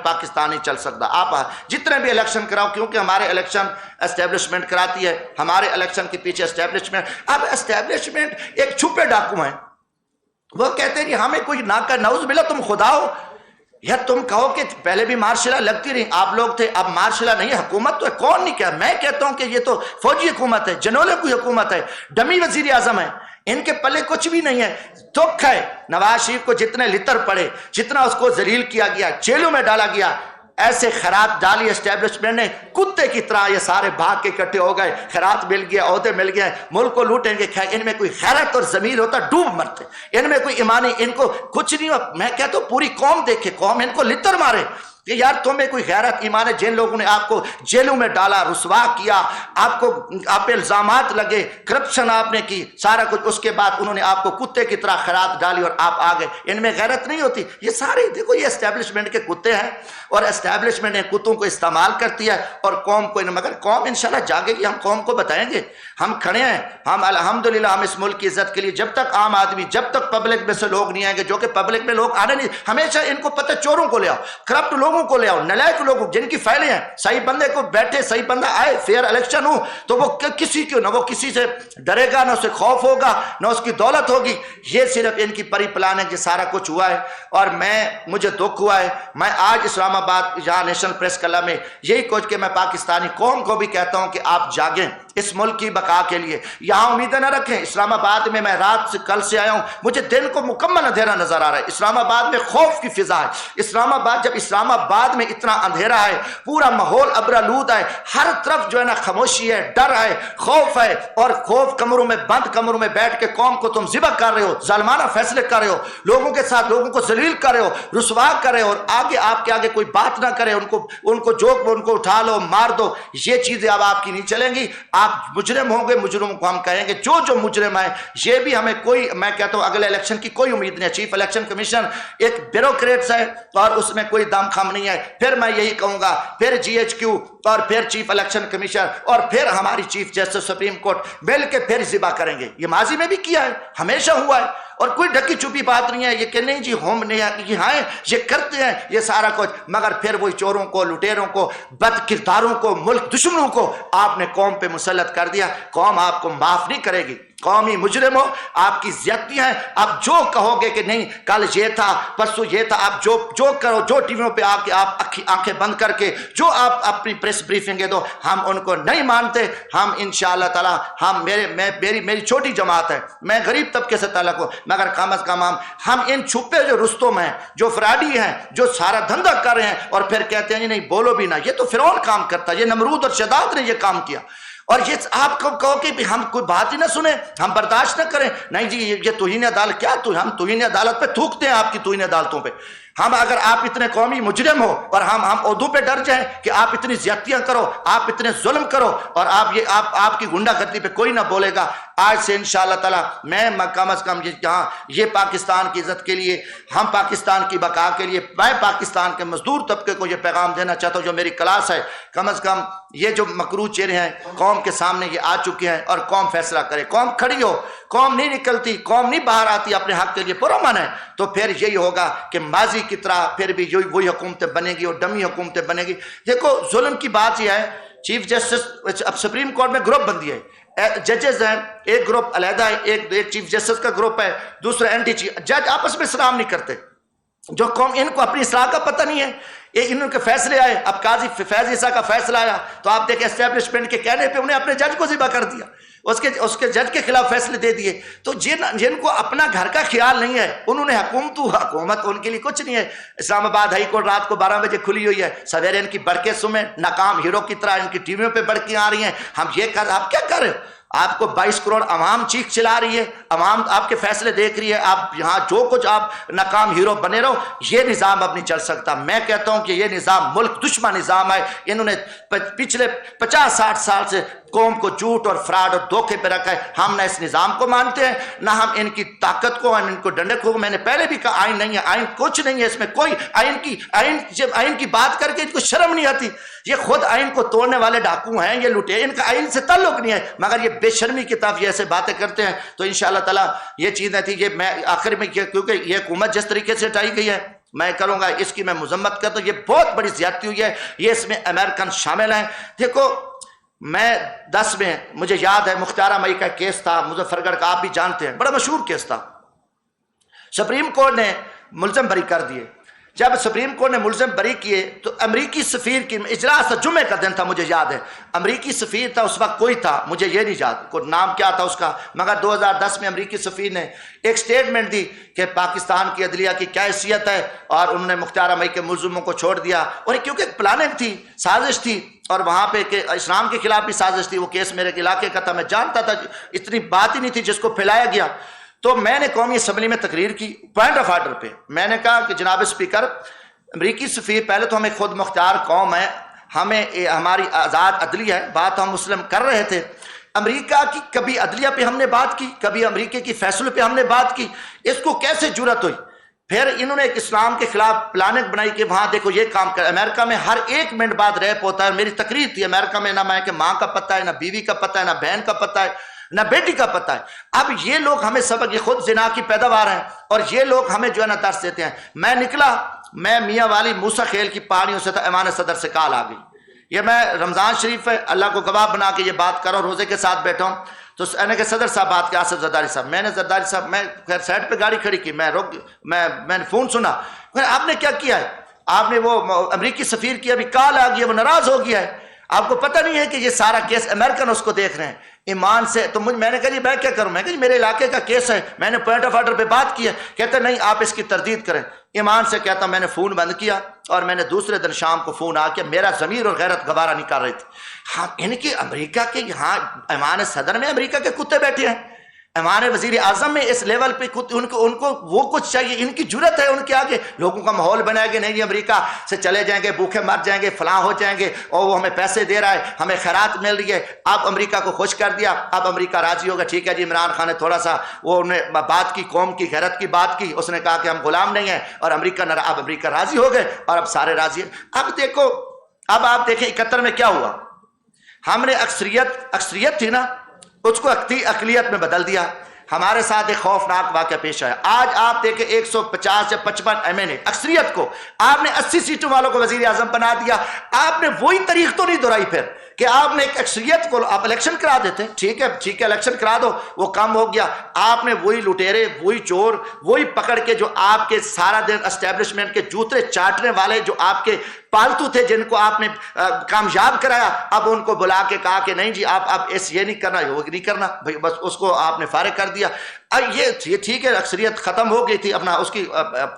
پاکستان نہیں چل سکتا. آپ جتنے بھی الیکشن کراؤ، کیونکہ ہمارے الیکشن اسٹیبلشمنٹ کراتی ہے، ہمارے الیکشن کے پیچھے اسٹیبلشمنٹ. اب اسٹیبلشمنٹ ایک چھپے ڈاکو ہیں، وہ کہتے ہیں کہ ہمیں کوئی نہ کر، نعوذ باللہ تم خدا ہو. یا تم کہو کہ پہلے بھی مارشلہ لگتی رہی، آپ لوگ تھے، اب مارشلہ نہیں ہے، حکومت تو ہے. کون نہیں کہا؟ میں کہتا ہوں کہ یہ تو فوجی حکومت ہے، جنولے کی حکومت ہے، ڈمی وزیر اعظم ہے، ان کے پلے کچھ بھی نہیں ہے. دکھ ہے نواز شریف کو، جتنے لتر پڑے، جتنا اس کو ذلیل کیا گیا، جیلوں میں ڈالا گیا، ایسے خیرات ڈالی اسٹیبلشمنٹ نے کتے کی طرح. یہ سارے بھاگ کے اکٹھے ہو گئے، خیرات مل گیا، عہدے مل گئے، ملک کو لوٹیں گے. ان میں کوئی غیرت اور ضمیر ہوتا ڈوب مرتے. ان میں کوئی ایمانی، ان کو کچھ نہیں. میں کہتا ہوں پوری قوم دیکھے، قوم ان کو لتر مارے کہ یار تمہیں کوئی غیرت ایمان ہے. جن لوگوں نے آپ کو جیلوں میں ڈالا، رسوا کیا، آپ پہ الزامات لگے، کرپشن آپ نے کی، سارا کچھ، اس کے بعد انہوں نے آپ کو کتے کی طرح خیرات ڈالی اور آپ آ گئے. ان میں غیرت نہیں ہوتی. یہ سارے دیکھو، یہ اسٹیبلشمنٹ کے کتے ہیں، اور اسٹیبلشمنٹ نے کتوں کو استعمال کرتی ہے اور قوم کو. مگر قوم انشاءاللہ جاگے گی، ہم قوم کو بتائیں گے. ہم کھڑے ہیں، ہم الحمدللہ ہم اس ملک کی عزت کے لیے، جب تک عام آدمی، جب تک پبلک میں سے لوگ نہیں آئیں گے، جو کہ پبلک میں لوگ آنے نہیں. ہمیشہ ان کو پتہ، چوروں کو لے آؤ، کرپٹ لوگوں کو لے آؤ، نلائق لوگوں جن کی فائلیں ہیں، صحیح بندے کو بیٹھے، صحیح بندہ آئے، فیئر الیکشن ہو تو وہ کسی کو نہ، وہ کسی سے ڈرے گا، نہ اسے خوف ہوگا، نہ اس کی دولت ہوگی. یہ صرف ان کی پری پلان ہے. یہ سارا کچھ ہوا ہے اور مجھے دکھ ہوا ہے. میں آج اسلام آباد یہاں نیشنل پریس کلب میں یہی کچھ کہ میں پاکستانی قوم کو بھی کہتا ہوں کہ آپ جاگیں اس ملک کی بقا کے لیے. یہاں امیدیں نہ رکھیں. اسلام آباد میں رات سے کل سے آیا ہوں، مجھے دن کو مکمل اندھیرا نظر آ رہا ہے. اسلام آباد میں خوف کی فضا ہے. اسلام آباد، جب اسلام آباد میں اتنا اندھیرا ہے، پورا ماحول ابرآلود ہے، ہر طرف جو ہے نا خاموشی ہے، ڈر ہے، خوف ہے، اور خوف کمروں میں بند، کمروں میں بیٹھ کے قوم کو تم ذبح کر رہے ہو، ظالمانہ فیصلے کر رہے ہو، لوگوں کے ساتھ لوگوں کو ذلیل کر رہے ہو، رسوا کر رہے ہو، اور آگے آپ کے آگے کوئی بات نہ کرے، ان کو جوک ان کو اٹھا لو، مار دو. یہ چیزیں اب آپ کی نہیں چلیں گی. آپ مجرم ہوں گے، مجرموں کو ہم کہیں گے جو مجرم ہے. یہ بھی ہمیں کوئی، میں کہتا ہوں اگلے الیکشن کی کوئی امید نہیں ہے. چیف الیکشن کمیشن ایک بیوروکریٹس ہے اور اس میں کوئی دم خم نہیں ہے. پھر میں یہی کہوں گا، پھر جی ایچ کیو اور پھر چیف الیکشن کمیشن اور پھر ہماری چیف جسٹس سپریم کورٹ مل کے پھر ذبح کریں گے. یہ ماضی میں بھی کیا ہے، ہمیشہ ہوا ہے، اور کوئی ڈھکی چھپی بات نہیں ہے. یہ کہ نہیں جی ہم نہیں، یہ کرتے ہیں یہ سارا کچھ، مگر پھر وہی چوروں کو، لٹیروں کو، بد کرداروں کو، ملک دشمنوں کو آپ نے قوم پہ مسلط کر دیا. قوم آپ کو معاف نہیں کرے گی. قومی مجرم ہو، آپ کی زیادتیاں ہیں. آپ جو کہو گے کہ نہیں کل یہ تھا، پرسوں یہ تھا، آپ جو کرو، جو ٹی ویوں پہ آ کے آپ آنکھیں بند کر کے جو آپ اپنی پریس بریفنگیں دو، ہم ان کو نہیں مانتے. ہم انشاءاللہ تعالی، ہم میری چھوٹی جماعت ہے، میں غریب طبقے سے تعلق ہوں، مگر کم از کم ہم ان چھپے جو رستم ہیں، جو فراڈی ہیں، جو سارا دھندہ کر رہے ہیں اور پھر کہتے ہیں نہیں بولو بھی نہ، یہ تو فرعون کام کرتا ہے، یہ نمرود اور شداد نے یہ کام کیا. اور یہ آپ کو کہو کہ ہم کوئی بات ہی نہ سنیں، ہم برداشت نہ کریں. نہیں جی یہ توہین عدالت، کیا ہم توہین عدالت پہ تھوکتے ہیں، آپ کی توہین عدالتوں پہ. ہم اگر آپ اتنے قومی مجرم ہو اور ہم عہدوں پہ ڈر جائیں کہ آپ اتنی زیادتیاں کرو، آپ اتنے ظلم کرو، اور آپ کی گنڈا گردی پہ کوئی نہ بولے گا. آج سے انشاءاللہ تعالی میں کم از کم یہ پاکستان کی عزت کے لیے، ہم پاکستان کی بقا کے لیے، میں پاکستان کے مزدور طبقے کو یہ پیغام دینا چاہتا ہوں جو میری کلاس ہے. کم از کم یہ جو مکروہ چہرے ہیں قوم کے سامنے یہ آ چکے ہیں، اور قوم فیصلہ کرے. قوم کھڑی ہو، قوم نہیں نکلتی، قوم نہیں باہر آتی اپنے حق کے لیے پرامن ہے، تو پھر یہی ہوگا کہ ماضی کی طرح پھر بھی وہی حکومتیں بنے گی اور ڈمی حکومتیں بنے گی. دیکھو ظلم کی بات یہ ہے، چیف جسٹس، اب سپریم کورٹ میں گروپ بندی ہے، ججز ہیں، ایک گروپ علیحدہ ہے، ایک چیف جسٹس کا گروپ ہے، دوسرا اینٹی چیف. جج آپس میں سلام نہیں کرتے. جو قوم، ان کو اپنی اصلاح کا پتہ نہیں ہے. ان کے فیصلے آئے، اب قاضی فیض عیسیٰ کا فیصلہ آیا تو آپ دیکھیں اسٹیبلشمنٹ کے کہنے پہ انہیں اپنے جج کو ذبح کر دیا، اس کے جج کے خلاف فیصلے دے دیے. تو جن کو اپنا گھر کا خیال نہیں ہے، انہوں نے حکومت ان کے لیے کچھ نہیں ہے. اسلام آباد ہائی کورٹ رات کو 12 بجے کھلی ہوئی ہے، سویرے ان کی بڑکیں سمیں ناکام ہیرو کی طرح ان کی ٹی ویوں پہ بڑکیں آ رہی ہیں. آپ کیا کر رہے ہو؟ آپ کو 22 کروڑ عوام چیخ چلا رہی ہے، عوام آپ کے فیصلے دیکھ رہی ہے، آپ یہاں جو کچھ آپ ناکام ہیرو بنے رہو. یہ نظام اب نہیں چل سکتا. میں کہتا ہوں کہ یہ نظام ملک دشمن نظام ہے. انہوں نے پچھلے 50-60 سال سے قوم کو جھوٹ اور فراڈ اور دھوکے پہ رکھا ہے. ہم نہ اس نظام کو مانتے ہیں، نہ ہم ان کی طاقت کو، ان کو ڈنڈے کو. میں نے پہلے بھی کہا آئین نہیں ہے، آئین کچھ نہیں ہے، اس میں کوئی جب آئین کی بات کر کے ان کو شرم نہیں آتی. یہ خود آئین کو توڑنے والے ڈاکو ہیں، یہ لٹے، ان کا آئین سے تعلق نہیں ہے، مگر یہ بے شرمی کی طرف یہ ایسے باتیں کرتے ہیں. تو انشاءاللہ تعالی یہ چیزیں تھی. یہ میں آخر میں کیونکہ یہ حکومت جس طریقے سے ہٹائی گئی ہے میں کروں گا اس کی میں مذمت کرتا ہوں، یہ بہت بڑی زیادتی ہوئی ہے، یہ اس میں امریکن شامل ہیں۔ دیکھو میں 10 میں مجھے یاد ہے مختار مئی کا کیس تھا مظفر گڑھ کا، آپ بھی جانتے ہیں، بڑا مشہور کیس تھا۔ سپریم کورٹ نے ملزم بری کر دیے۔ جب سپریم کورٹ نے ملزم بری کیے تو امریکی سفیر کی اجلاس تھا، جمعے کا دن تھا مجھے یاد ہے، امریکی سفیر تھا اس وقت کوئی تھا، مجھے یہ نہیں یاد کوئی نام کیا تھا اس کا، مگر 2010 میں امریکی سفیر نے ایک سٹیٹمنٹ دی کہ پاکستان کی عدلیہ کی کیا حیثیت ہے، اور انہوں نے مختار مئی کے ملزموں کو چھوڑ دیا، اور کیونکہ ایک پلاننگ تھی، سازش تھی، اور وہاں پہ کہ اسلام کے خلاف بھی سازش تھی، وہ کیس میرے علاقے کا تھا، میں جانتا تھا، اتنی بات ہی نہیں تھی جس کو پھیلایا گیا۔ تو میں نے قومی اسمبلی میں تقریر کی پوائنٹ آف آرڈر پہ، میں نے کہا کہ جناب اسپیکر، امریکی سفیر پہلے تو ہمیں خود مختار قوم ہے، ہمیں ہماری آزاد عدلیہ ہے، بات ہم مسلم کر رہے تھے، امریکہ کی کبھی عدلیہ پہ ہم نے بات کی، کبھی امریکہ کی فیصلوں پہ ہم نے بات کی، اس کو کیسے جرأت ہوئی؟ پھر انہوں نے ایک اسلام کے خلاف پلاننگ بنائی کہ وہاں دیکھو یہ کام کر، امریکہ میں ہر 1 منٹ بعد ریپ ہوتا ہے، میری تقریر تھی امریکہ میں، نہ میں کہ ماں کا پتہ ہے، نہ بیوی کا پتہ ہے، نہ بہن کا پتہ ہے، نہ بیٹی کا پتہ ہے۔ اب یہ لوگ ہمیں سبق، یہ خود زنا کی پیداوار ہیں، اور یہ لوگ ہمیں جو ہے نا درس دیتے ہیں۔ میں نکلا، میں میاں والی موسیٰ خیل کی پہاڑیوں سے تھا، ایوان صدر سے کال آ گئی، یہ میں رمضان شریف ہے اللہ کو گواہ بنا کے یہ بات کر رہا ہوں، روزے کے ساتھ بیٹھا ہوں، تو نے کہ صدر صاحب بات کیا، آصف زرداری صاحب، میں نے زرداری صاحب، میں خیر سائڈ پہ گاڑی کھڑی کی، میں نے فون سنا، آپ نے کیا کیا ہے، آپ نے وہ امریکی سفیر کی ابھی کال آ گئی ہے، وہ ناراض ہو گیا ہے، آپ کو پتہ نہیں ہے کہ یہ سارا کیس امریکن اس کو دیکھ رہے ہیں ایمان سے۔ تو میں نے کہا جی میں کیا کروں، میں کہا جی میرے علاقے کا کیس ہے، میں نے پوائنٹ آف آرڈر پہ بات کی ہے، کہتے نہیں آپ اس کی تردید کریں۔ ایمان سے کہتا میں نے فون بند کیا، اور میں نے دوسرے دن شام کو فون آ کے، میرا ضمیر اور غیرت گوارہ نہیں کر رہی تھی، ہاں ان کی امریکہ کے یہاں ایوان صدر میں امریکہ کے کتے بیٹھے ہیں، ایوان وزیر اعظم میں اس لیول پہ ان کو وہ کچھ چاہیے، ان کی جرت ہے ان کے آگے، لوگوں کا ماحول بنائے گے نہیں جی امریکہ سے چلے جائیں گے، بھوکے مر جائیں گے، فلاں ہو جائیں گے، اور وہ ہمیں پیسے دے رہا ہے، ہمیں خیرات مل رہی ہے۔ اب امریکہ کو خوش کر دیا، اب امریکہ راضی ہوگا، ٹھیک ہے جی عمران خان نے تھوڑا سا وہ انہیں بات کی، قوم کی غیرت کی بات کی، اس نے کہا کہ ہم غلام نہیں ہیں، اور اب امریکہ راضی ہو گئے، اور اب سارے راضی ہیں۔ اب دیکھو، اب آپ دیکھیں 71 میں کیا ہوا، ہم نے اکثریت تھی نا، اس کو اقلیت میں بدل دیا، ہمارے ساتھ ایک خوفناک واقعہ پیش آیا۔ آج آپ دیکھیں 150 یا 55 MNA اکثریت کو آپ نے 80 سیٹوں والوں کو وزیر اعظم بنا دیا۔ آپ نے وہی تاریخ تو نہیں دہرائی پھر کہ آپ نے ایک اکثریت کو آپ الیکشن کرا دیتے، ٹھیک ہے الیکشن کرا دو، وہ کم ہو گیا، آپ نے وہی لٹیرے، وہی چور، وہی پکڑ کے جو آپ کے سارا دن اسٹیبلشمنٹ کے جوتے چاٹنے والے جو آپ کے پالتو تھے، جن کو آپ نے کامیاب کرایا، اب ان کو بلا کے کہا کہ نہیں جی آپ یہ نہیں کرنا، وہ نہیں کرنا، بس اس کو آپ نے فارغ کر دیا۔ یہ ٹھیک ہے اکثریت ختم ہو گئی تھی، اپنا اس کی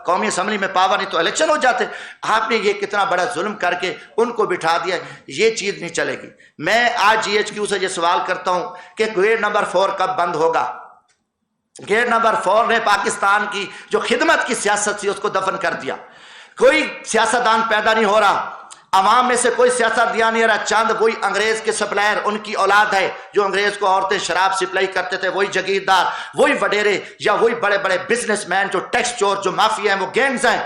قومی اسمبلی میں پاور نہیں تو الیکشن ہو جاتے، آپ نے یہ کتنا بڑا ظلم کر کے ان کو بٹھا دیا، یہ چیز نہیں چلے گی۔ میں آج GHQ سے یہ سوال کرتا ہوں کہ گیٹ نمبر 4 کب بند ہوگا؟ گیٹ نمبر 4 نے پاکستان کی جو خدمت کی سیاست تھی اس کو دفن کر دیا، کوئی سیاستدان پیدا نہیں ہو رہا، عوام میں سے کوئی سیاست دیا نہیں رہا، چند وہی انگریز کے سپلائر، ان کی اولاد ہے جو انگریز کو عورتیں شراب سپلائی کرتے تھے، وہی جگیردار، وہی وڈیرے، یا وہی بڑے بڑے بزنس مین جو ٹیکس چور، جو مافیا ہیں، وہ گینگز ہیں۔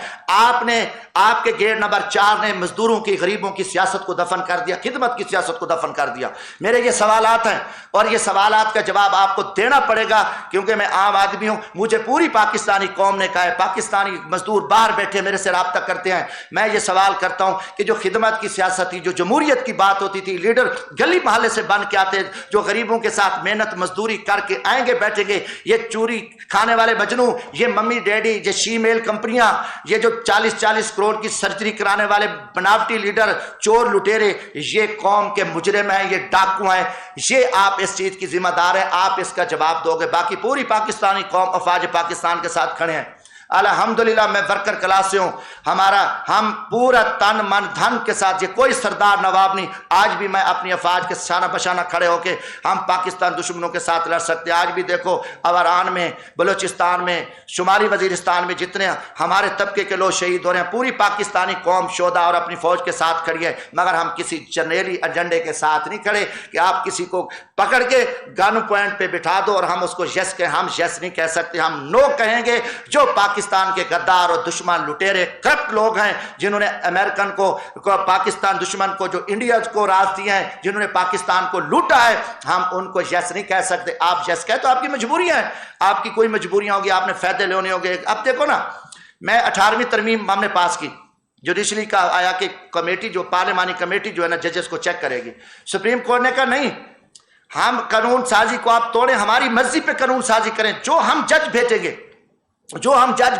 آپ کے گیٹ نمبر 4 نے مزدوروں کی، غریبوں کی سیاست کو دفن کر دیا، خدمت کی سیاست کو دفن کر دیا۔ میرے یہ سوالات ہیں، اور یہ سوالات کا جواب آپ کو دینا پڑے گا، کیونکہ میں عام آدمی ہوں، مجھے پوری پاکستانی قوم نے کہا ہے، پاکستانی مزدور باہر بیٹھے میرے سے رابطہ کرتے ہیں، میں یہ سوال کرتا ہوں کہ جو خدمت کی سیاست تھی، جو جمہوریت کی بات ہوتی تھی، لیڈر گلی محلے سے بن کے آتے، جو غریبوں کے ساتھ محنت مزدوری کر کے آئیں گے بیٹھیں گے، یہ چوری کھانے والے مجنوں، یہ ممی ڈیڈی، یہ شی میل کمپنیاں، یہ جو 40 کروڑ کی سرجری کرانے والے بناوٹی لیڈر، چور لٹیرے، یہ قوم کے مجرم ہیں، یہ ڈاکو ہیں، یہ آپ اس چیز کی ذمہ دار ہیں، آپ اس کا جواب دو گے۔ باقی پوری پاکستانی قوم افواج پاکستان کے ساتھ کھڑے ہیں۔ الحمدللہ میں ورکر کلاس سے ہوں، ہم پورا تن من دھن کے ساتھ، یہ کوئی سردار نواب نہیں، آج بھی میں اپنی افواج کے شانہ بشانہ کھڑے ہو کے ہم پاکستان دشمنوں کے ساتھ لڑ سکتے ہیں۔ آج بھی دیکھو اوران میں، بلوچستان میں، شمالی وزیرستان میں جتنے ہمارے طبقے کے لوگ شہید ہو رہے ہیں، پوری پاکستانی قوم شہدا اور اپنی فوج کے ساتھ کھڑی ہے، مگر ہم کسی جرنیلی ایجنڈے کے ساتھ نہیں کھڑے کہ آپ کسی کو پکڑ کے گن پوائنٹ پہ بٹھا دو اور ہم اس کو یس کہیں۔ ہم یس نہیں کہہ سکتے، ہم نو کہیں گے۔ جو پاکستان کے غدار اور دشمن لٹیرے کرپٹ لوگ ہیں، جنہوں نے امریکن کو، پاکستان دشمن کو، جو انڈیا کو راز دیے ہیں، جنہوں نے پاکستان کو لوٹا ہے، ہم ان کو یس نہیں کہہ سکتے۔ آپ یس کہے تو آپ کی مجبوریاں ہیں، آپ کی کوئی مجبوریاں ہوگی، آپ نے فائدے لینے ہوگے۔ اب دیکھو نا، میں 18ویں ترمیم ہم نے پاس کی، جوڈیشری کا آیا کہ کمیٹی جو پارلیمانی کمیٹی جو ہے نا ججز کو چیک کرے گی. سپریم کورٹ نے کہا نہیں، ہم قانون سازی کو آپ توڑیں، ہماری مرضی پہ قانون سازی کریں، جو ہم جج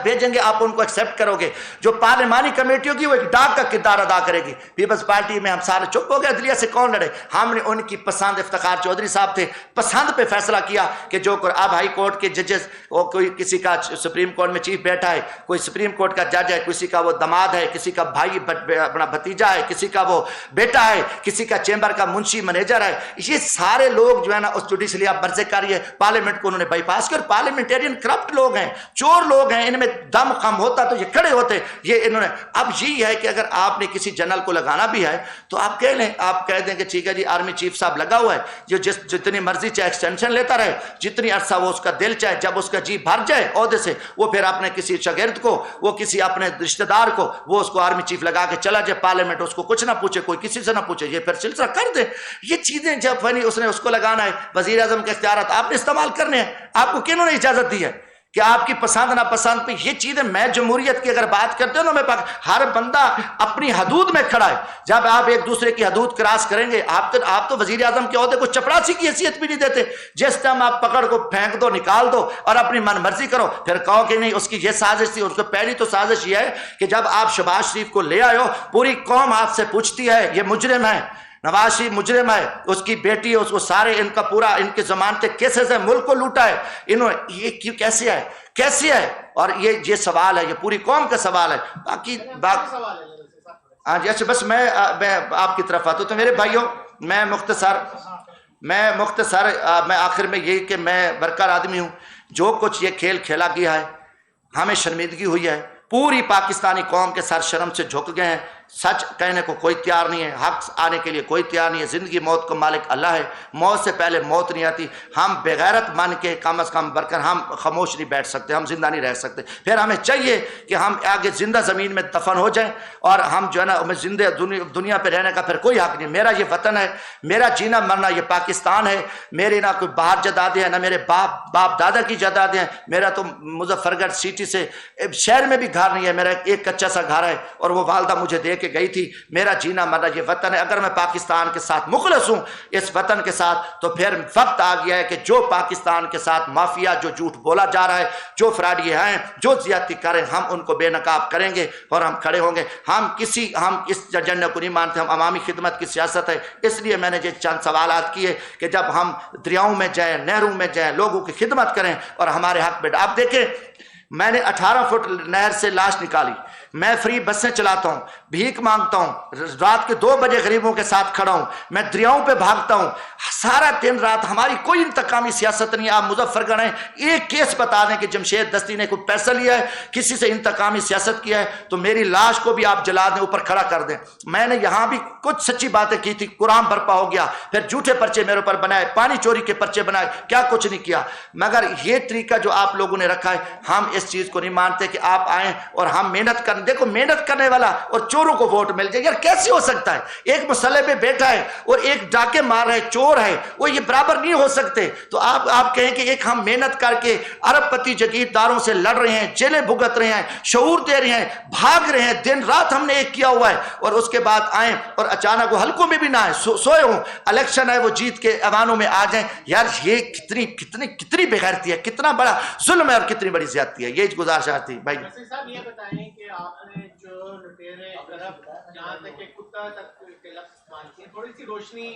بھیجیں گے آپ ان کو ایکسیپٹ کرو گے. جو پارلیمانی کمیٹی ہوگی وہ ایک ڈاک کا کردار ادا کرے گی. پیپلز پارٹی میں ہم سارے چپ ہو گئے، عدلیہ سے کون لڑے؟ ہم نے ان کی پسند، افتخار چودھری صاحب تھے، پسند پہ فیصلہ کیا کہ جو اب ہائی کورٹ کے ججز، کوئی کسی کا سپریم کورٹ میں چیف بیٹھا ہے، کوئی سپریم کورٹ کا جج ہے، کسی کا وہ داماد ہے، کسی کا بھائی اپنا بھتیجا ہے، کسی کا وہ بیٹا ہے، کسی کا چیمبر کا منشی منیجر ہے، یہ سارے لوگ جو ہے نا اس جوڈیشری آپ مرضی کاری ہے. پارلیمنٹ کو انہوں نے بائی پاس کیا. پارلیمنٹیرین کرپٹ لوگ ہیں، چور لوگ ہیں، ان میں دم خم ہوتا تو یہ کھڑے ہوتے. یہ انہوں نے اب یہی ہے کہ اگر آپ نے کسی جنرل کو لگانا بھی ہے تو آپ کہہ لیں، آپ کہہ دیں کہ ٹھیک ہے جی آرمی چیف صاحب لگا ہوا ہے، جو جتنی مرضی چاہے ایکسٹینشن لیتا رہے، جتنی عرصہ وہ اس کا دل چاہے، جب اس کا جی بھر جائے عہدے سے وہ پھر اپنے کسی شاگرد کو، وہ کسی اپنے رشتہ دار کو، وہ اس کو آرمی چیف لگا کے چلا جائے. پارلیمنٹ اس کو کچھ نہ پوچھے، کوئی کسی سے نہ پوچھے، یہ پھر سلسلہ کر دے. یہ چیزیں جب اس نے اس کو لگانا ہے، وزیر اعظم کے اختیارات آپ نے استعمال کرنے ہیں. آپ کو کنہوں نے اجازت دی ہے کہ آپ کی پسند نہ پسند پہ یہ چیزیں؟ میں جمہوریت کی اگر بات کرتے ہو نا، میں ہر بندہ اپنی حدود میں کھڑا ہے. جب آپ ایک دوسرے کی حدود کراس کریں گے، آپ تو وزیر اعظم کے عہدے کو چپڑاسی کی حیثیت بھی نہیں دیتے. جس ٹائم آپ پکڑ کو پھینک دو، نکال دو اور اپنی من مرضی کرو، پھر کہو کہ نہیں اس کی یہ سازش تھی. اس کو پہلی تو سازش یہ ہے کہ جب آپ شہباز شریف کو لے آئے ہو، پوری قوم آپ سے پوچھتی ہے یہ مجرم ہے، نواز شریف مجرم ہے، اس کی بیٹی ہے، اس کو سارے ان کا پورا ان کے ضمانتیں کیسز ہے، ملک کو لوٹا ہے انہوں نے، یہ کیسے ہے؟ اور یہ سوال ہے، یہ پوری قوم کا سوال ہے. باقی ہاں جی، اچھا بس میں آپ کی طرف آتا ہوں. تو میرے بھائیوں، میں آخر میں یہی کہ میں برکر آدمی ہوں. جو کچھ یہ کھیل کھیلا گیا ہے، ہمیں شرمندگی ہوئی ہے، پوری پاکستانی قوم کے سر شرم سے جھک گئے ہیں. سچ کہنے کو کوئی تیار نہیں ہے، حق آنے کے لیے کوئی تیار نہیں ہے. زندگی موت کو مالک اللہ ہے، موت سے پہلے موت نہیں آتی. ہم بغیرت مان کے کم از کم برکر ہم خاموش نہیں بیٹھ سکتے، ہم زندہ نہیں رہ سکتے. پھر ہمیں چاہیے کہ ہم آگے زندہ زمین میں دفن ہو جائیں، اور ہم جو ہے نا ہمیں زندہ دنیا پہ رہنے کا پھر کوئی حق نہیں. میرا یہ وطن ہے، میرا جینا مرنا یہ پاکستان ہے. میرے نہ کوئی باہر جدادیں ہیں، نہ میرے باپ دادا کی جدادیں ہیں. میرا تو مظفر گڑھ سٹی سے شہر میں بھی گھر نہیں ہے، میرا ایک کچا سا گھر ہے، اور وہ والدہ مجھے دے کے گئی تھی. میرا جینا مرنا یہ وطن ہے. اگر میں پاکستان کے ساتھ مخلص ہوں، اس وطن کے ساتھ، تو پھر وقت آ گیا ہے کہ جو پاکستان کے ساتھ مافیا، جو جھوٹ بولا جا رہا ہے، جو فراڈ یہ ہیں، جو زیادتی کریں، ہم ان کو بے نقاب کریں گے اور ہم کھڑے ہوں گے. ہم اس ایجنڈے کو نہیں مانتے، ہم عوامی خدمت کی سیاست ہے. اس لیے میں نے یہ چند سوالات کیے کہ جب ہم دریاؤں میں جائیں، نہروں میں جائیں، لوگوں کی خدمت کریں اور ہمارے حق میں. آپ دیکھیں، میں نے 18 فٹ نہر سے لاش نکالی، میں فری بسیں چلاتا ہوں، بھیک مانگتا ہوں، رات کے 2 بجے غریبوں کے ساتھ کھڑا ہوں، میں دریاؤں پہ بھاگتا ہوں سارا دن رات. ہماری کوئی انتقامی سیاست نہیں ہے. آپ مظفر گڑھ ہیں، ایک کیس بتا دیں کہ جمشید دستی نے کوئی پیسہ لیا ہے، کسی سے انتقامی سیاست کیا ہے، تو میری لاش کو بھی آپ جلا دیں، اوپر کھڑا کر دیں. میں نے یہاں بھی کچھ سچی باتیں کی تھی، قرآن برپا ہو گیا، پھر جھوٹے پرچے میرے اوپر بنائے، پانی چوری کے پرچے بنائے، کیا کچھ نہیں کیا. مگر یہ طریقہ جو آپ لوگوں نے رکھا ہے، ہم اس چیز کو نہیں مانتے کہ آپ آئیں اور ہم محنت کریں. دیکھو، محنت کرنے والا اور چوروں کو ووٹ مل جائے، یار کیسے ہو سکتا ہے؟ ایک مسئلے پہ بیٹھا ہے اور ایک ڈاکے مار رہا ہے، چور ہے، وہ یہ برابر نہیں ہو سکتے. تو آپ کہیں کہ ایک ہم محنت کر کے ارب پتی جگیرداروں سے لڑ رہے ہیں، جیلیں بھگت رہے ہیں، شعور دے رہے ہیں، بھاگ رہے ہیں، دن رات ہم نے ایک کیا ہوا ہے، اور اس کے بعد آئیں اور اچانک وہ حلقوں میں بھی نہ آئے، سوئے ہوں، الیکشن ہے وہ جیت کے ایوانوں میں آ جائیں. یار یہ کتنی بےغیرتی ہے، کتنا بڑا ظلم ہے اور کتنی بڑی زیادتی ہے. یہ گزارش آتی بھائی. صاحب یہ بتائیں کہ آپ نے جو لٹیرے جہاں تک کہ کتا تک کے لفظ استعمال کیے، تھوڑی سی روشنی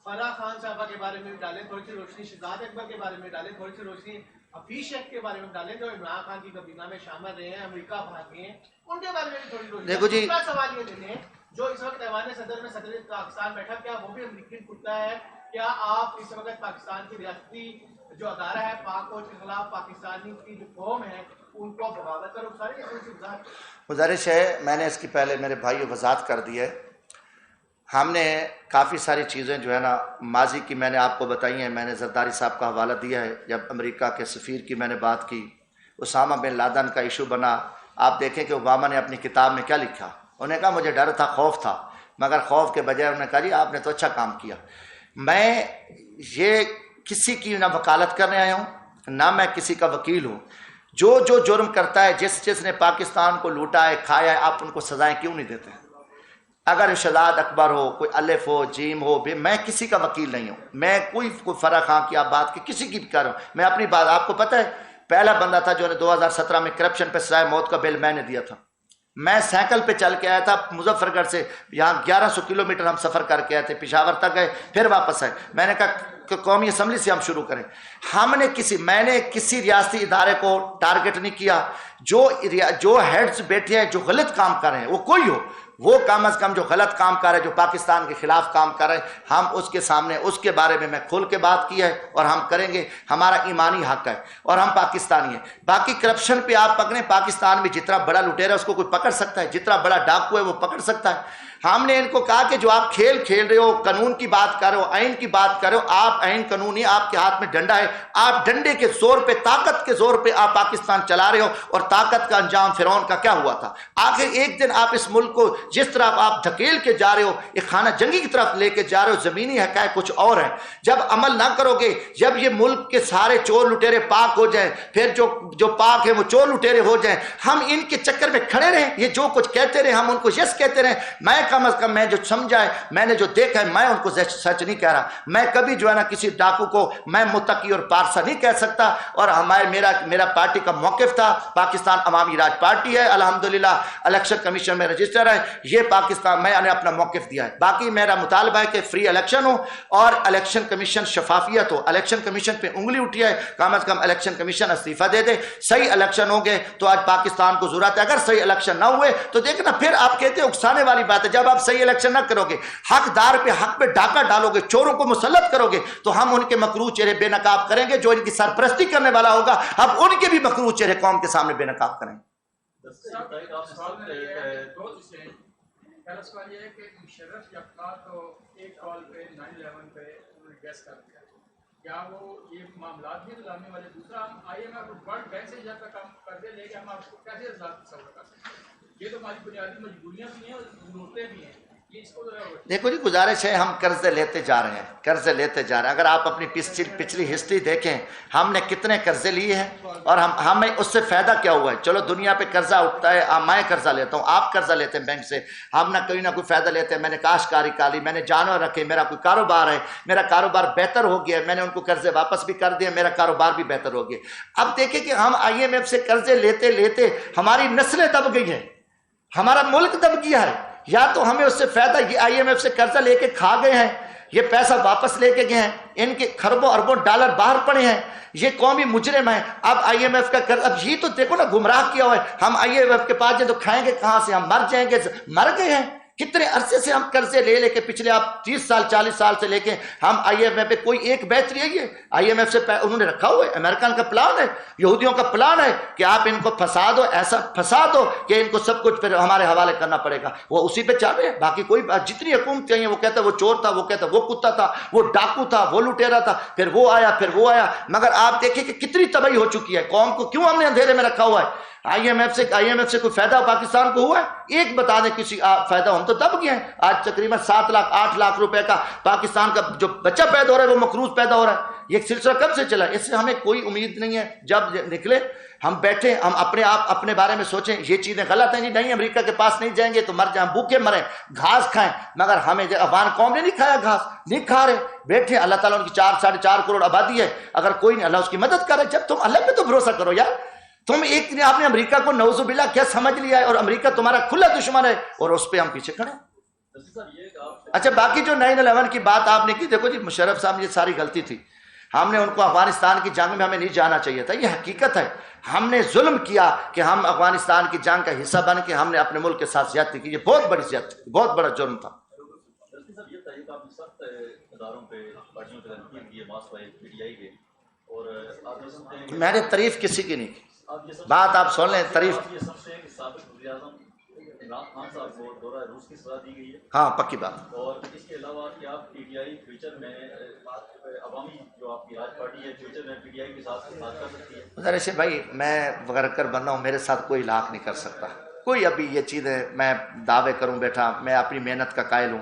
فرح خان صاحبہ کے بارے میں بھی ڈالیں، تھوڑی سی روشنی شہزاد اکبر کے بارے میں ڈالیں، تھوڑی سی روشنی حفیظ شیخ کے بارے میں ڈالیں جو عمران خان کی کابینہ میں شامل رہے ہیں، امریکہ بھاگے ہیں، ان کے بارے میں بھی تھوڑی روشنی. دیکھو جی، دوسرا سوال یہ لے لیں، جو اس وقت ایوان صدر میں صدر پاکستان بیٹھا، کیا وہ بھی امریکی کتا ہے؟ کیا آپ اس وقت پاکستان کی ریاستی جو ادارہ ہے پاک فوج کے خلاف پاکستانی کی جو قوم ہے ان کو بغاوت کرو ساری گزارش ہے؟ میں نے اس کی پہلے میرے بھائی وضاحت کر دی ہے. ہم نے کافی ساری چیزیں جو ہے نا ماضی کی میں نے آپ کو بتائی ہیں. میں نے زرداری صاحب کا حوالہ دیا ہے، جب امریکہ کے سفیر کی میں نے بات کی، اسامہ بن لادن کا ایشو بنا. آپ دیکھیں کہ اوباما نے اپنی کتاب میں کیا لکھا. انہوں نے کہا مجھے ڈر تھا، خوف تھا، مگر خوف کے بجائے انہوں نے کہا جی آپ نے تو اچھا کام کیا. میں یہ کسی کی نہ وکالت کرنے آیا ہوں، نہ میں کسی کا وکیل ہوں. جو جو جرم کرتا ہے، جس نے پاکستان کو لوٹا ہے، کھایا ہے، آپ ان کو سزائیں کیوں نہیں دیتے؟ اگر شہزاد اکبر ہو، کوئی الف ہو، جیم ہو، میں کسی کا وکیل نہیں ہوں، میں کوئی فرح خان کی آپ بات کی کسی کی بھی کر رہا ہوں، میں اپنی بات، آپ کو پتہ ہے پہلا بندہ تھا جو نے 2017 میں کرپشن پہ سزائے موت کا بل میں نے دیا تھا. میں سائیکل پہ چل کے آیا تھا مظفر گڑھ سے، یہاں 1100 کلومیٹر ہم سفر کر کے آئے تھے، پشاور تک گئے پھر واپس آئے. میں نے کہا کہ قومی اسمبلی سے ہم شروع کریں. میں نے کسی ریاستی ادارے کو ٹارگٹ نہیں کیا. جو ہیڈز بیٹھے ہیں جو غلط کام کر رہے ہیں، وہ کوئی ہو، وہ کم از کم جو غلط کام کر رہے ہیں، جو پاکستان کے خلاف کام کر رہے ہیں، ہم اس کے سامنے اس کے بارے میں کھل کے بات کی ہے اور ہم کریں گے. ہمارا ایمانی حق ہے اور ہم پاکستانی ہیں. باقی کرپشن پہ آپ پکڑیں، پاکستان میں جتنا بڑا لٹیرا ہے اس کو کوئی پکڑ سکتا ہے، جتنا بڑا ڈاکو ہے وہ پکڑ سکتا ہے. ہم نے ان کو کہا کہ جو آپ کھیل کھیل رہے ہو، قانون کی بات کر رہے ہو، آئین کی بات کر رہے ہو، آپ آئین قانون نہیں، آپ کے ہاتھ میں ڈنڈا ہے، آپ ڈنڈے کے زور پہ، طاقت کے زور پہ آپ پاکستان چلا رہے ہو. اور طاقت کا انجام فرعون کا کیا ہوا تھا؟ آخر ایک دن آپ اس ملک کو جس طرح آپ دھکیل کے جا رہے ہو، ایک خانہ جنگی کی طرف لے کے جا رہے ہو. زمینی حقائق کچھ اور ہیں. جب عمل نہ کرو گے، جب یہ ملک کے سارے چور لٹیرے پاک ہو جائیں، پھر جو پاک ہیں وہ چور لٹیرے ہو جائیں، ہم ان کے چکر میں کھڑے رہیں، یہ جو کچھ کہتے رہے ہم ان کو یس کہتے رہیں. میں کم از کم میں جو سمجھا ہے، میں نے جو دیکھا ہے، میں ان کو سچ نہیں کہہ رہا. میں کبھی جو ہے نا کسی ڈاکو کو میں متقی اور پارسا نہیں کہہ سکتا. اور میرا پارٹی کا موقف تھا، پاکستان عوامی راج پارٹی ہے، الحمدللہ الیکشن کمیشن میں رجسٹر ہے، یہ پاکستان، میں نے اپنا موقف دیا ہے. باقی میرا مطالبہ ہے کہ فری الیکشن ہو اور الیکشن کمیشن شفافیت ہو. الیکشن کمیشن پہ انگلی اٹھی ہے، کم از کم الیکشن کمیشن استعفیٰ دے دے. صحیح الیکشن ہوں گے تو آج پاکستان کو ضرورت ہے. اگر صحیح الیکشن نہ ہوئے تو دیکھنا پھر آپ کہتے ہیں اکسانے والی بات ہے. جب آپ صحیح الیکشن نہ کرو گے، حقدار پہ حق پہ ڈاکہ ڈالو گے، چوروں کو مسلط کرو گے، تو ہم ان کے مکروہ چہرے بے نقاب کریں گے. جو ان کی سرپرستی کرنے والا ہوگا، ہم ان کے بھی مکروہ چہرے قوم کے سامنے بے نقاب کریں گے. پہلا سوال یہ ہے کہ مشرف یکتا تو ایک کال پہ 9/11 پہ انہوں نے گیس کر دیا، کیا وہ یہ معاملات بھی لانے والے؟ دوسرا، ہم IMF ورلڈ بینک سے جب تک ہم قرضے لے کے ہم آپ کو کیسے تصور کر سکتے ہیں؟ یہ تو ہماری بنیادی مجبوریاں بھی ہیں اور ضرورتیں بھی ہیں. دیکھو جی، گزارش ہے، ہم قرضے لیتے جا رہے ہیں. اگر آپ اپنی پچھلی ہسٹری دیکھیں، ہم نے کتنے قرضے لیے ہیں اور ہمیں اس سے فائدہ کیا ہوا ہے؟ چلو دنیا پہ قرضہ اٹھتا ہے، میں قرضہ لیتا ہوں، آپ قرضہ لیتے ہیں بینک سے، ہم نہ کوئی فائدہ لیتے ہیں. میں نے کاشتکاری کالی، میں نے جانور رکھے، میرا کوئی کاروبار ہے، میرا کاروبار بہتر ہو گیا، میں نے ان کو قرضے واپس بھی کر دیے، میرا کاروبار بھی بہتر ہو گیا. اب دیکھیں کہ ہم IMF سے قرضے لیتے لیتے ہماری نسلیں دب گئی ہیں، ہمارا ملک دب گیا ہے. یا تو ہمیں اس سے فائدہ، یہ IMF سے قرضہ لے کے کھا گئے ہیں، یہ پیسہ واپس لے کے گئے ہیں، ان کے خربوں اربوں ڈالر باہر پڑے ہیں، یہ قومی مجرم ہیں. اب IMF کا قرض، اب یہ تو دیکھو نا گمراہ کیا ہوا ہے. ہم IMF کے پاس جائیں تو کھائیں گے کہاں سے؟ ہم مر جائیں گے. مر گئے ہیں. کتنے عرصے سے ہم قرضے لے کے پچھلے آپ 30 سال 40 سال سے لے کے ہم IMF پہ کوئی ایک بیچ رہی ہے. IMF سے انہوں نے رکھا ہوا ہے، امریکن کا پلان ہے، یہودیوں کا پلان ہے کہ آپ ان کو پھنسا دو، ایسا پھنسا دو کہ ان کو سب کچھ پھر ہمارے حوالے کرنا پڑے گا. وہ اسی پہ چل رہے ہیں. باقی کوئی جتنی حکومت چاہیے، وہ کہتا ہے وہ چور تھا، وہ کہتا ہے وہ کتا تھا، وہ ڈاکو تھا، وہ لٹیرا تھا، پھر وہ آیا. مگر آپ دیکھیں کہ کتنی تباہی ہو چکی ہے. قوم کو کیوں ہم نے اندھیرے میں رکھا ہوا ہے؟ IMF سے کوئی فائدہ پاکستان کو ہوا ہے؟ ایک بتا دیں کسی فائدہ. ہم تو دب گئے ہیں. آج تقریباً 7 لاکھ 8 لاکھ روپے کا پاکستان کا جو بچہ پیدا ہو رہا ہے وہ مقروض پیدا ہو رہا ہے. یہ سلسلہ کب سے چلا؟ اس سے ہمیں کوئی امید نہیں ہے. جب نکلے ہم بیٹھے، ہم اپنے بارے میں سوچیں یہ چیزیں غلط ہیں. نہیں امریکہ کے پاس نہیں جائیں گے تو مر جائیں، بھوکے مریں، گھاس کھائیں. مگر ہمیں افغان قوم نے نہیں کھایا گھاس، نہیں کھا رہے. بیٹھے، اللہ تعالیٰ ان کی 4-4.5 کروڑ آبادی ہے. اگر کوئی نہیں، اللہ اس کی مدد کرے. جب تم اللہ پہ تو بھروسہ کرو یار. تم آپ نے امریکہ کو نعوذ باللہ کیا سمجھ لیا ہے، اور امریکہ تمہارا کھلا دشمن ہے، اور اس پہ ہم پیچھے کھڑے ہیں. اچھا، باقی جو 9/11 کی بات آپ نے کی، دیکھو جی مشرف صاحب، یہ ساری غلطی تھی. ہم نے ان کو افغانستان کی جنگ میں ہمیں نہیں جانا چاہیے تھا. یہ حقیقت ہے. ہم نے ظلم کیا کہ ہم افغانستان کی جنگ کا حصہ بن کے ہم نے اپنے ملک کے ساتھ زیادتی کی. یہ بہت بڑی زیادتی، بہت بڑا جرم تھا. میں نے تعریف کسی کی نہیں کی. بات آپ سن لیں. تعریف ہاں پکی بات. اور اس کے علاوہ کیا PTI فیوچر میں عوامی جو آپ کی راج پارٹی ہے فیوچر میں PTI کے ساتھ بات کر سکتی ہے؟ ذرا بھائی، میں ورکر بندہ ہوں، میرے ساتھ کوئی لاکھ نہیں کر سکتا کوئی. ابھی یہ چیزیں میں دعوے کروں بیٹھا، میں اپنی محنت کا قائل ہوں.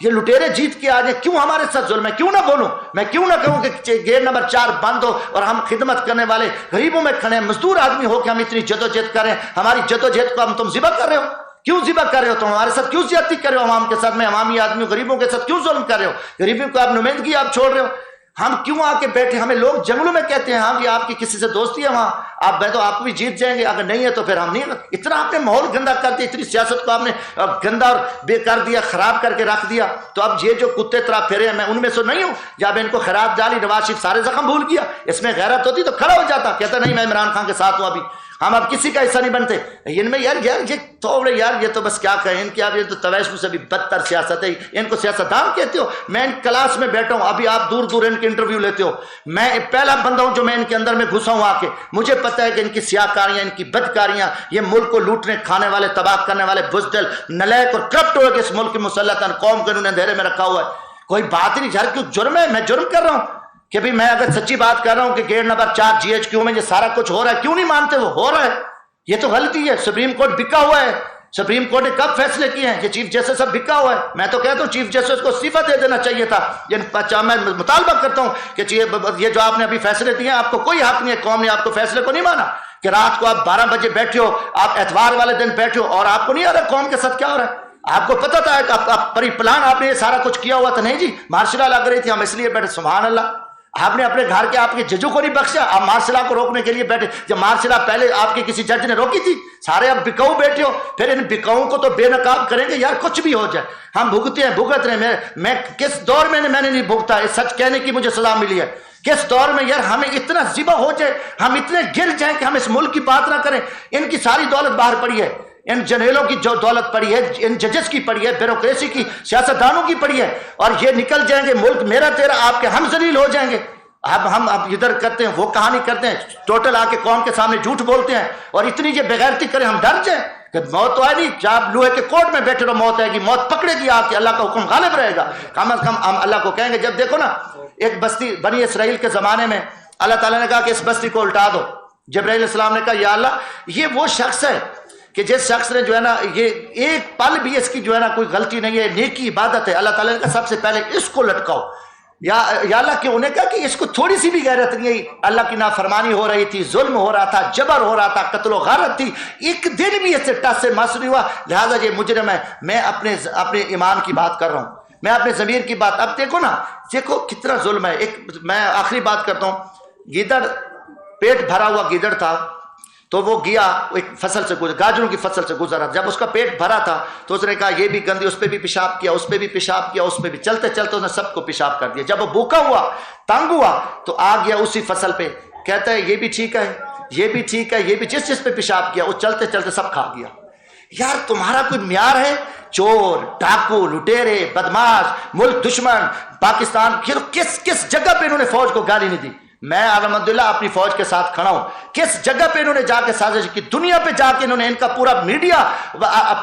یہ لٹیرے جیت کے آ جائیں, کیوں ہمارے ساتھ ظلم ہے؟ کیوں نہ بولوں میں, کیوں نہ کہوں کہ گیٹ نمبر 4 بند ہو اور ہم خدمت کرنے والے غریبوں میں کھڑے ہیں, مزدور آدمی ہو کہ ہم اتنی جدوجہد کریں, ہماری جدوجہد کو ہم تم ذبح کر رہے ہو, کیوں ذبح کر رہے ہو؟ تم ہمارے ساتھ کیوں زیادتی کر رہے ہو؟ عوام کے ساتھ میں عوامی آدمی غریبوں کے ساتھ کیوں ظلم کر رہے ہو؟ غریبوں کو آپ نمائندگی آپ چھوڑ رہے ہو, ہم کیوں آ کے بیٹھے؟ ہمیں لوگ جنگلوں میں کہتے ہیں ہاں کہ آپ کی کسی سے دوستی ہے وہاں, آپ میں تو آپ بھی جیت جائیں گے, اگر نہیں ہے تو پھر ہم نہیں. اتنا آپ نے ماحول گندا کر دیا, اتنی سیاست کو آپ نے گندا اور بے کر دیا, خراب کر کے رکھ دیا. تو اب یہ جو کتے طرح پھرے ہیں, میں ان میں سے نہیں ہوں. جب ان کو خیرات ڈالی, نواز شریف سارے زخم بھول گیا, اس میں غیرت ہوتی تو کھڑا ہو جاتا, کہتا نہیں میں عمران خان کے ساتھ ہوں, ابھی ہم اب کسی کا حصہ نہیں بنتے. ان میں یار یہ تھوڑے یار, یہ تو بس کیا کہیں ان کی, اب یہ تو تویشم سے بھی بدتر سیاست ہے, ان کو سیاستدان کہتے ہو. میں ان کلاس میں بیٹھا ہوں, ابھی آپ دور دور ان کے انٹرویو لیتے ہو, میں پہلا بندہ ہوں جو میں ان کے اندر میں گھسا ہوں آ کے. مجھے پتہ ہے کہ ان کی سیاہکاریاں, ان کی بدکاریاں, یہ ملک کو لوٹنے کھانے والے, تباہ کرنے والے بزدل, نلیک اور کرپٹ ہوئے کہ اس ملک کی مسلح قوم کو انہوں نے اندھیرے میں رکھا ہوا ہے. کوئی بات نہیں, جھر کیوں جرم ہے؟ میں جرم کر رہا ہوں کہ بھی میں اگر سچی بات کر رہا ہوں کہ گیٹ نمبر 4 GHQ میں یہ سارا کچھ ہو رہا ہے, کیوں نہیں مانتے؟ وہ ہو رہا ہے, یہ تو غلطی ہے. سپریم کورٹ بکا ہوا ہے, سپریم کورٹ نے کب فیصلے کیے ہیں؟ یہ چیف جسٹس سب بکا ہوا ہے. میں تو کہتا ہوں چیف جسٹس کو استعفیٰ دے دینا چاہیے تھا. میں مطالبہ کرتا ہوں کہ یہ جو آپ نے ابھی فیصلے دیے ہیں, آپ کو کوئی حق نہیں ہے, قوم نے آپ کو فیصلے کو نہیں مانا کہ رات کو آپ 12 بجے بیٹھے ہو, آپ اتوار والے دن بیٹھے ہو اور آپ کو نہیں آ رہا قوم کے ساتھ کیا ہو رہا ہے. آپ کو پتہ تھا کہ آپ پری پلان آپ نے یہ سارا کچھ کیا ہوا تھا؟ نہیں جی, مارشل لا لگ رہی تھی, ہم اس لیے بیٹھے. سبحان اللہ, آپ نے اپنے گھر کے آپ کے ججوں کو نہیں بخشا, آپ مارشل کو روکنے کے لیے بیٹھے. جب مارشل پہلے آپ کے کسی جج نے روکی تھی, سارے اب بکاؤ بیٹھے ہو. پھر ان بکاؤں کو تو بے نقاب کریں گے یار, کچھ بھی ہو جائے ہم بھگتے ہیں, بھگت رہے ہیں. میں کس دور میں نے نہیں بھگتا, سچ کہنے کی مجھے سزا ملی ہے. کس دور میں یار ہمیں اتنا ذبح ہو جائے, ہم اتنے گر جائیں کہ ہم اس ملک کی بات نہ کریں. ان کی ساری دولت باہر پڑی ہے, ان جنرلوں کی جو دولت پڑی ہے, ان ججز کی پڑی ہے, بیوروکریسی کی, سیاستدانوں کی پڑی ہے, اور یہ نکل جائیں گے ملک میرا تیرا, آپ کے ہم ذلیل ہو جائیں گے. اب ہم ادھر کرتے ہیں, وہ کہانی کرتے ہیں, ٹوٹل آ کے قوم کے سامنے جھوٹ بولتے ہیں, اور اتنی یہ بغیرتی کریں ہم ڈر جائیں کہ موت تو آئے نہیں. جب لوہے کے کوٹ میں بیٹھے رہو, موت آئے گی, موت پکڑے گی آ کے, اللہ کا حکم غالب رہے گا. کم از کم ہم اللہ کو کہیں گے. جب دیکھو نا, ایک بستی بنی اسرائیل کے زمانے میں اللہ تعالیٰ نے کہا کہ اس بستی کو الٹا دو. جبرائیل علیہ السلام نے کہا یا اللہ, یہ وہ شخص ہے کہ جس شخص نے جو ہے نا, یہ ایک پل بھی اس کی جو ہے نا کوئی غلطی نہیں ہے, نیکی عبادت ہے. اللہ تعالیٰ نے کہا سب سے پہلے اس کو لٹکاؤ. یا اللہ کہ انہیں کہا کہ اس کو تھوڑی سی بھی غیرت نہیں ہے, اللہ کی نافرمانی ہو رہی تھی, ظلم ہو رہا تھا, جبر ہو رہا تھا, قتل و غارت تھی, ایک دن بھی اس سے ٹس سے مس نہیں ہوا, لہٰذا یہ مجرم ہے. میں اپنے ایمان کی بات کر رہا ہوں, میں اپنے ضمیر کی بات. اب دیکھو نا, دیکھو کتنا ظلم ہے. ایک میں آخری بات کرتا ہوں, گیدڑ, پیٹ بھرا ہوا گیدڑ تھا, تو وہ گیا ایک فصل سے گزر, گاجروں کی فصل سے گزرا. جب اس کا پیٹ بھرا تھا تو اس نے کہا یہ بھی گندی, اس پہ بھی پیشاب کیا, اس پہ بھی پیشاب کیا, اس پہ بھی, چلتے چلتے اس نے سب کو پیشاب کر دیا. جب وہ بھوکا ہوا, تنگ ہوا, تو آ گیا اسی فصل پہ, کہتا ہے یہ بھی ٹھیک ہے, یہ بھی ٹھیک ہے, یہ بھی, جس پہ پیشاب کیا وہ چلتے چلتے سب کھا گیا. یار تمہارا کوئی معیار ہے؟ چور, ڈاکو, لٹیرے, بدماش, ملک دشمن پاکستان, کس جگہ پہ انہوں نے فوج کو گالی نہیں دی؟ میں الحمدللہ اپنی فوج کے ساتھ کھڑا ہوں. کس جگہ پہ انہوں نے جا کے سازش کی؟ دنیا پہ جا کے انہوں نے, ان کا پورا میڈیا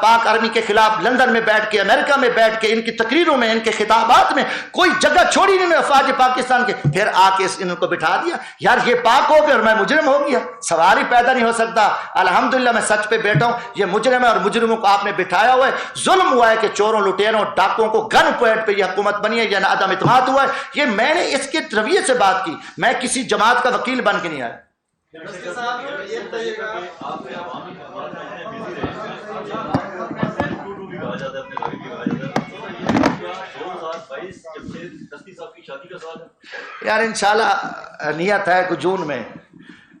پاک آرمی کے خلاف لندن میں بیٹھ کے, امریکہ میں بیٹھ کے, ان کی تقریروں میں, ان کے خطابات میں کوئی جگہ چھوڑی نہیں افواج پاکستان کے. پھر آ کے ان کو بٹھا دیا. یار یہ پاک ہو گیا اور میں مجرم ہو گیا, سوال ہی پیدا نہیں ہو سکتا. الحمدللہ میں سچ پہ بیٹھا ہوں, یہ مجرم ہے اور مجرموں کو آپ نے بٹھایا ہوا ہے. ظلم ہوا ہے کہ چوروں, لٹیروں, ڈاکوں کو گن پوائنٹ پہ یہ حکومت بنی ہے, یا عدم اعتماد ہوا ہے. یہ میں نے اس کے رویے سے بات کی, میں کسی جماعت کا وکیل بن کے نہیں آیا. یار انشاءاللہ نیت ہے کہ جون میں,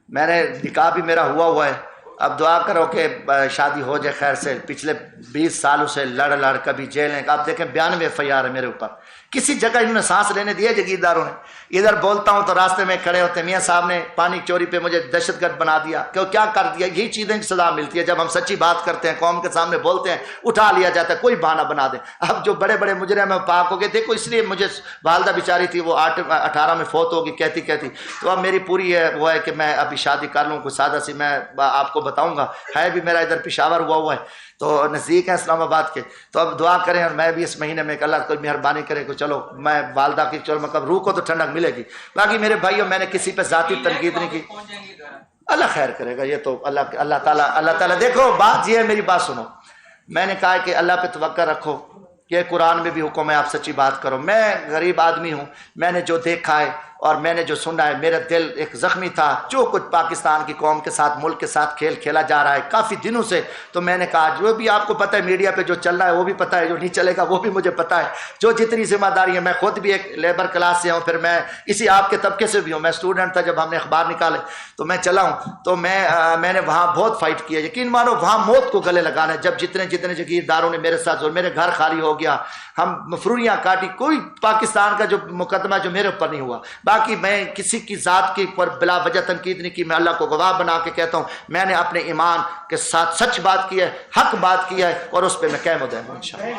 میں نے نکاح بھی میرا ہوا ہے. اب دعا کرو کہ شادی ہو جائے خیر سے. پچھلے 20 سالوں سے لڑ کبھی جیل ہیں. آپ دیکھیں 92 FIR ہے میرے اوپر. کسی جگہ انہوں نے سانس لینے دیا جگیرداروں نے. ادھر بولتا ہوں تو راستے میں کھڑے ہوتے, میاں صاحب نے پانی چوری پہ مجھے دہشت گرد بنا دیا. کیا کر دیا؟ یہی چیزیں کی سزا ملتی ہے. جب ہم سچی بات کرتے ہیں, قوم کے سامنے بولتے ہیں, اٹھا لیا جاتا ہے, کوئی بہانہ بنا دے. اب جو بڑے بڑے مجرم ہیں پاک ہو گئے. دیکھو اس لیے مجھے والدہ بیچاری تھی, وہ 18 میں فوت ہوگی کہتی. تو اب میری پوری وہ ہے کہ میں ابھی شادی کر لوں کوئی سادہ سی. میں آپ کو بتاؤں گا, ہے بھی میرا ادھر پشاور ہوا ہے, تو نزدیک ہے اسلام آباد کے. تو اب دعا کریں, اور میں بھی اس مہینے میں اللہ کوئی مہربانی کرے کہ چلو میں والدہ کی, چلو مطلب روح کو تو ٹھنڈک ملے گی. باقی میرے بھائیوں, میں نے کسی پہ ذاتی تنقید نہیں کی, اللہ خیر کرے گا. یہ تو اللہ تعالیٰ دیکھو بات یہ ہے, میری بات سنو, میں نے کہا کہ اللہ پہ توقع رکھو، یہ قرآن میں بھی حکم ہے آپ سچی بات کرو۔ میں غریب آدمی ہوں، میں نے جو دیکھا ہے اور میں نے جو سنا ہے، میرا دل ایک زخمی تھا جو کچھ پاکستان کی قوم کے ساتھ، ملک کے ساتھ کھیل کھیلا جا رہا ہے کافی دنوں سے۔ تو میں نے کہا جو بھی آپ کو پتہ ہے میڈیا پہ جو چل رہا ہے وہ بھی پتہ ہے، جو نہیں چلے گا وہ بھی مجھے پتہ ہے، جو جتنی ذمہ داری ہے۔ میں خود بھی ایک لیبر کلاس سے ہوں، پھر میں اسی آپ کے طبقے سے بھی ہوں، میں اسٹوڈنٹ تھا جب ہم نے اخبار نکالے تو میں چلا ہوں، تو میں نے وہاں بہت فائٹ کیا، یقین مانو وہاں موت کو گلے لگانا ہے۔ جب جتنے جگیرداروں نے میرے ساتھ، اور میرے گھر خالی ہو گیا، ہم مفروریاں کاٹی، کوئی پاکستان کا جو مقدمہ جو میرے اوپر نہیں ہوا۔ باقی میں کسی کی ذات کی پر بلا وجہ تنقید نہیں کی، میں اللہ کو گواہ بنا کے کہتا ہوں میں نے اپنے ایمان کے ساتھ سچ بات کی ہے، حق بات کی ہے، اور اس پہ میں قائم ہوں انشاءاللہ۔